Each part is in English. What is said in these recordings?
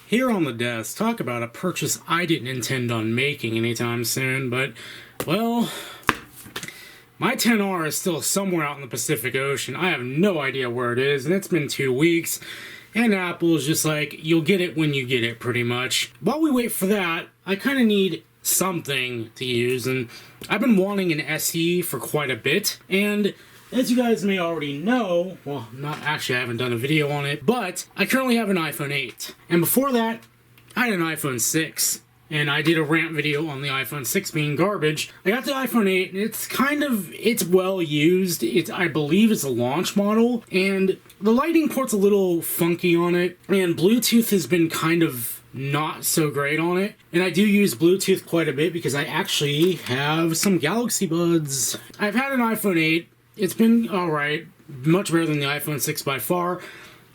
Here on the desk, talk about a purchase I didn't intend on making anytime soon, but, well, my 10R is still somewhere out in the Pacific Ocean. I have no idea where it is, and it's been 2 weeks, and Apple is just like, you'll get it when you get it, pretty much. While we wait for that, I kind of need something to use, and I've been wanting an SE for quite a bit, and as you guys may already know, well, not actually, I haven't done a video on it, but I currently have an iPhone 8. And before that, I had an iPhone 6. And I did a rant video on the iPhone 6 being garbage. I got the iPhone 8, and it's well used. I believe it's a launch model, and the lightning port's a little funky on it, and Bluetooth has been kind of not so great on it. And I do use Bluetooth quite a bit because I actually have some Galaxy Buds. I've had an iPhone 8. It's been alright, much better than the iPhone 6 by far,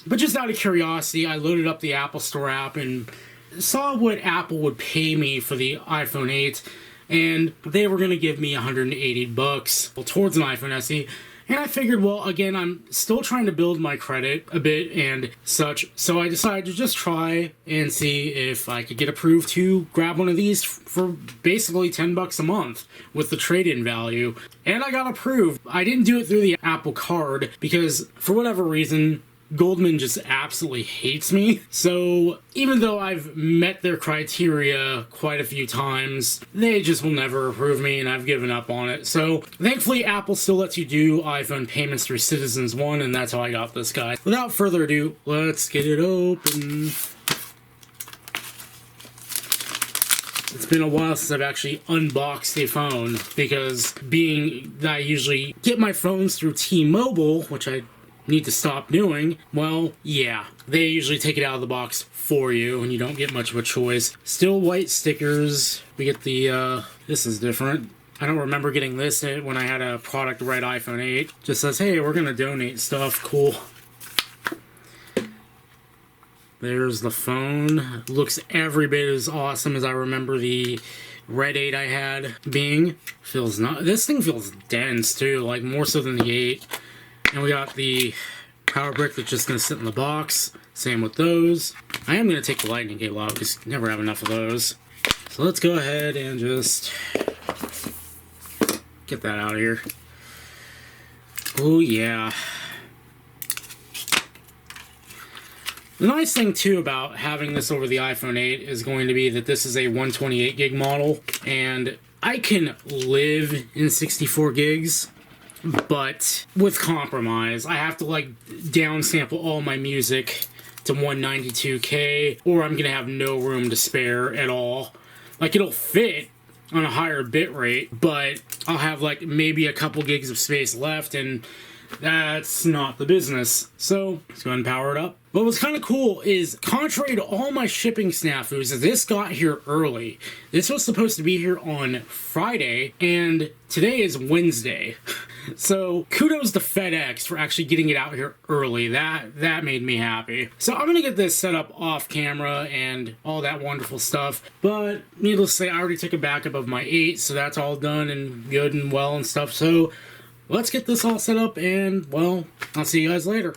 but just out of curiosity, I loaded up the Apple Store app and saw what Apple would pay me for the iPhone 8, and they were going to give me $180 towards an iPhone SE, and I figured, well, again, I'm still trying to build my credit a bit and such, so I decided to just try and see if I could get approved to grab one of these for basically $10 a month with the trade-in value. And I got approved. I didn't do it through the Apple Card because, for whatever reason, Goldman just absolutely hates me. So even though I've met their criteria quite a few times, they just will never approve me, and I've given up on it. So thankfully, Apple still lets you do iPhone payments through Citizens One, and that's how I got this guy. Without further ado, let's get it open. It's been a while since I've actually unboxed a phone, because being that I usually get my phones through T-Mobile, which I need to stop doing, well, yeah, they usually take it out of the box for you, and you don't get much of a choice. Still white stickers. We get the, this is different. I don't remember getting this when I had a product right iPhone 8. Just says, hey, we're gonna donate stuff. Cool. There's the phone. Looks every bit as awesome as I remember the Red 8 I had being. This thing feels dense too, like more so than the 8. And we got the power brick that's just going to sit in the box. Same with those. I am going to take the lightning cable out because you never have enough of those. So let's go ahead and just get that out of here. Oh yeah. The nice thing too about having this over the iPhone 8 is going to be that this is a 128 gig model, and I can live in 64 gigs. But with compromise, I have to like downsample all my music to 192K, or I'm gonna have no room to spare at all. Like, it'll fit on a higher bit rate, but I'll have like maybe a couple gigs of space left, and that's not the business. So let's go ahead and power it up. What was kind of cool is, contrary to all my shipping snafus, this got here early. This was supposed to be here on Friday, and today is Wednesday. So kudos to FedEx for actually getting it out here early. That made me happy. So I'm gonna get this set up off camera and all that wonderful stuff. But needless to say, I already took a backup of my 8, so that's all done and good and well and stuff. So let's get this all set up, and well, I'll see you guys later.